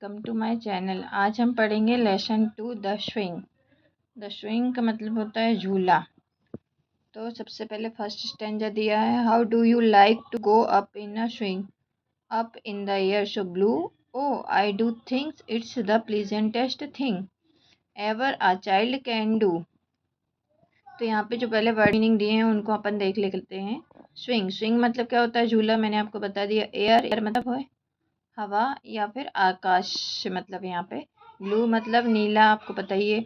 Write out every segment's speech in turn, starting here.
Welcome to my channel. आज हम पढ़ेंगे lesson 2 the swing. The swing का मतलब होता है झूला। तो सबसे पहले फर्स्ट स्टैंजा दिया है, how do you like to go up in a swing, up in the air so blue, oh I do thinks it's the pleasantest thing ever a child can do. तो यहाँ पे जो पहले word meaning दिए हैं उनको अपन देख लेते हैं। स्विंग, स्विंग मतलब क्या होता है, झूला, मैंने आपको बता दिया। एयर, एयर मतलब है हवा या फिर आकाश, मतलब यहाँ पे। ब्लू मतलब नीला, आपको पता ही है।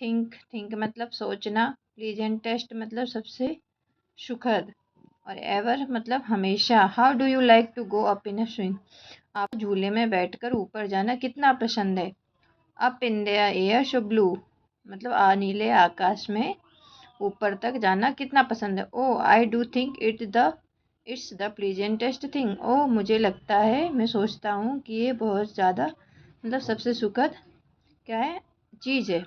थिंक, थिंक मतलब सोचना। प्लीजेंटेस्ट मतलब सबसे सुखद। और एवर मतलब हमेशा। How do you like to go up in a swing, आप झूले में बैठकर ऊपर जाना कितना पसंद है। Up in the air so blue मतलब नीले आकाश में ऊपर तक जाना कितना पसंद है। Oh I do think it's the pleasantest thing, oh मुझे लगता है, मैं सोचता हूँ कि ये बहुत ज़्यादा मतलब सबसे सुखद क्या है, चीज़ है।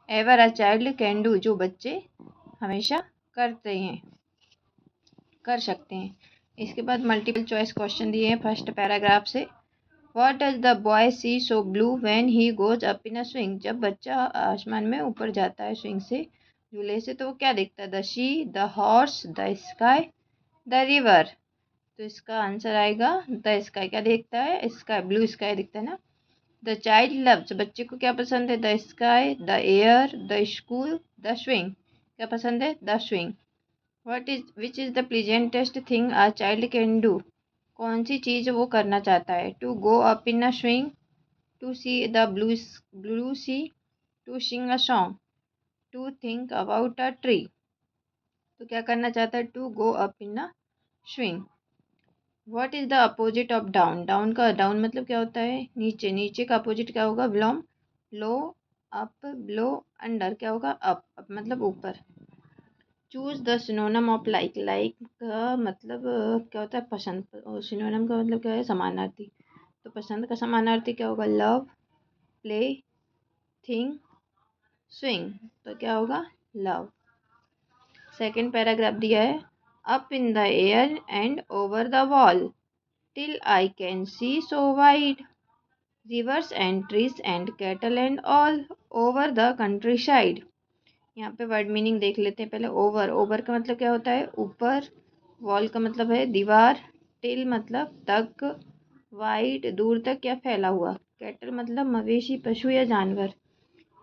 Ever a child can do, जो बच्चे हमेशा कर सकते हैं। इसके बाद मल्टीपल चॉइस क्वेश्चन दिए हैं फर्स्ट पैराग्राफ से। What does the boy see so blue when he goes up in a swing, जब बच्चा आसमान में ऊपर जाता है स्विंग से, झूले से, तो वो क्या देखता है। The she, the horse, the sky, the river. तो इसका आंसर आएगा द स्काई। क्या देखता है, स्काई, ब्लू स्काई दिखता है ना। द चाइल्ड लव्स, बच्चे को क्या पसंद है। The sky, the air, the school, the swing. क्या पसंद है, the swing. Which is the pleasantest thing a child can do, कौन सी चीज़ वो करना चाहता है। To go up in a swing, to see the blue sea, to sing a song, to think about a tree. तो क्या करना चाहता है, to go up in a swing. What is the opposite of down, down का, down मतलब क्या होता है, नीचे, नीचे का अपोजिट क्या होगा, बिलोम, लो, अप, बिलो, अंडर क्या होगा, अप मतलब ऊपर। Choose the synonym of like, like का मतलब क्या होता है, पसंद, और सिनोनिम का मतलब क्या है, समानार्थी। तो पसंद का समानार्थी क्या होगा, लव, प्ले, थिंग, स्विंग। तो क्या होगा, लव। सेकेंड पैराग्राफ दिया है, up in the air and over the wall till I can see so wide, rivers and trees and cattle and all over the countryside। यहाँ पे word meaning देख लेते हैं पहले। ओवर, ओवर का मतलब क्या होता है, ऊपर। वॉल का मतलब है दीवार। टिल मतलब तक। वाइड दूर तक या फैला हुआ। कैटल मतलब मवेशी, पशु या जानवर।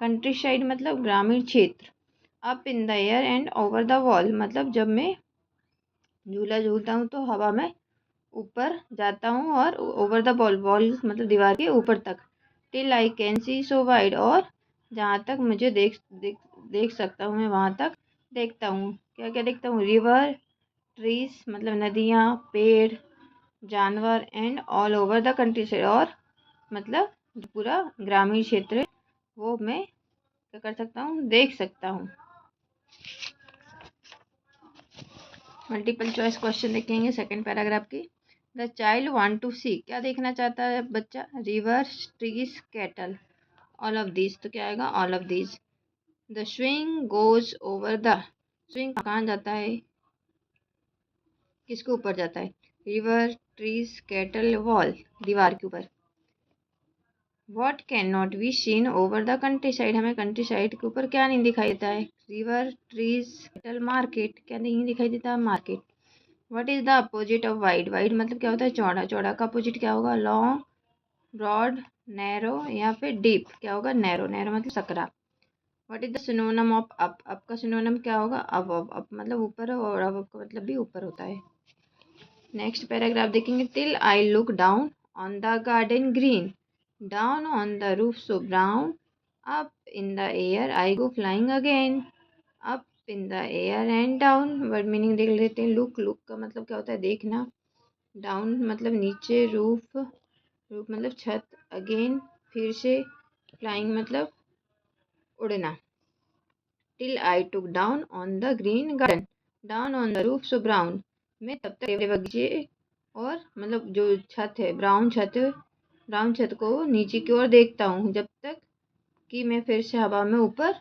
कंट्री साइड मतलब ग्रामीण क्षेत्र। Up in the air and over the wall मतलब जब मैं झूला झूलता हूँ तो हवा में ऊपर जाता हूँ, और ओवर द बॉल, बॉल मतलब दीवार के ऊपर तक। Till I can see so wide, और जहाँ तक मुझे देख सकता हूँ मैं वहाँ तक देखता हूँ। क्या क्या देखता हूँ, रिवर, ट्रीज मतलब नदियाँ, पेड़, जानवर, and all over the country side, और मतलब पूरा ग्रामीण क्षेत्र है वो मैं क्या कर सकता हूँ, देख सकता हूँ। मल्टीपल चॉइस क्वेश्चन देखेंगे सेकंड पैराग्राफ की। द चाइल्ड वांट टू सी, क्या देखना चाहता है बच्चा, river, trees, cattle, all of these. तो क्या आएगा, all of these. The swing goes over the, swing कहाँ जाता है, किसके ऊपर जाता है, रिवर, ट्रीज, कैटल, वॉल, दीवार के ऊपर। What can not be seen over the country side, हमें कंट्री साइड के ऊपर क्या नहीं दिखाई देता है, रिवर, ट्रीज, कैटल, मार्केट, क्या नहीं दिखाई देता, market. What is the opposite of wide, wide मतलब क्या होता है, चौड़ा, चौड़ा का अपोजिट क्या होगा, लॉन्ग, ब्रॉड, नैरो या फिर डीप, क्या होगा, नैरो, नैरो मतलब Sakra. What is the synonym of up, up का सिनोनिम क्या होगा, अप मतलब ऊपर है, और अब का मतलब भी ऊपर होता है। नेक्स्ट पैराग्राफ देखेंगे। Till I look down on the garden green, down on the roof so brown, up in the air I go flying again, up in the air and down. Word meaning देख लेते हैं। Look, look का मतलब क्या होता है, देखना। Down मतलब नीचे, रूफ, रूफ मतलब छत, अगेन फिर से, फ्लाइंग मतलब उड़ना। Till I took down on the green garden, down on the roof so brown, मैं तब तक बगीचे और मतलब जो छत है, ब्राउन छत, ब्राउन छत को नीचे की ओर देखता हूँ, जब तक कि मैं फिर से हवा में ऊपर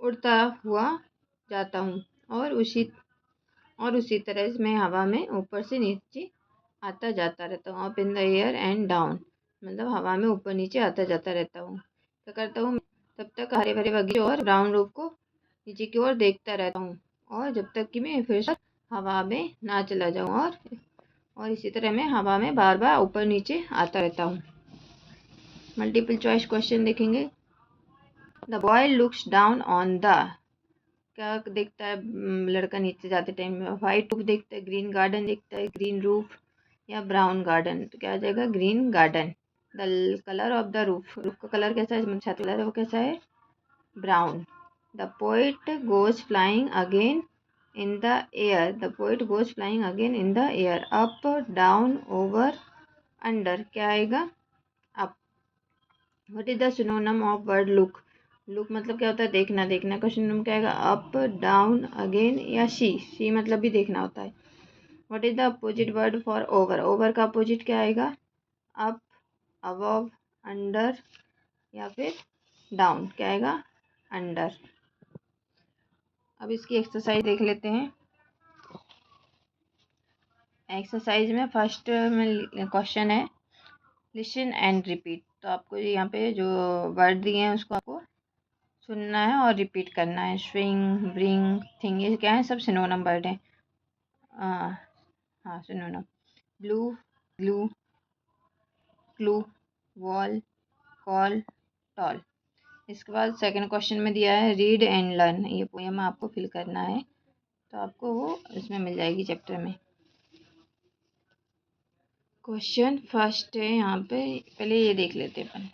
उड़ता हुआ जाता हूँ, और उसी तरह से मैं हवा में ऊपर से नीचे आता जाता रहता हूँ। Up in the air and down मतलब हवा में ऊपर नीचे आता जाता रहता हूँ। क्या करता हूँ, तब तक हरे भरे बगीचे और ब्राउन रूफ को नीचे की ओर देखता रहता हूँ, और जब तक कि मैं फिर से हवा में ना चला जाऊँ, और इसी तरह मैं हवा में बार बार ऊपर नीचे आता रहता हूँ। मल्टीपल चॉइस क्वेश्चन देखेंगे। The boy looks down on the, क्या देखता है लड़का नीचे जाते टाइम में, वाइट रूफ देखता है, ग्रीन गार्डन देखता है, ग्रीन रूफ या ब्राउन गार्डन, तो क्या आ जाएगा, green garden. The colour of the roof, roof का कलर कैसा है, छत कलर है वो कैसा है, brown. The poet goes flying again in the air, the poet goes flying again in the air, up down over under, क्या आएगा, up. What is the synonym of word look, look मतलब क्या होता है, देखना, देखना का सिनोनिम क्या आएगा, अप डाउन अगेन या सी मतलब भी देखना होता है। What is the opposite word for over, over का अपोजिट क्या आएगा, अप, अबव, अंडर या फिर डाउन, क्या आएगा, अंडर। अब इसकी एक्सरसाइज देख लेते हैं। एक्सरसाइज में फर्स्ट में क्वेश्चन है लिसन एंड रिपीट, तो आपको यहाँ पे जो वर्ड दिए हैं उसको आपको सुनना है और रिपीट करना है। स्विंग, ब्रिंग, थिंग, ये क्या है, सब सिनोनिम वर्ड है। हाँ synonym. Blue, glue, clue, wall, call, tall. इसके बाद सेकंड क्वेश्चन में दिया है रीड एंड लर्न, ये पोएम आपको फिल करना है, तो आपको वो इसमें मिल जाएगी चैप्टर में। क्वेश्चन फर्स्ट है यहाँ पे, पहले ये देख लेते हैं अपन।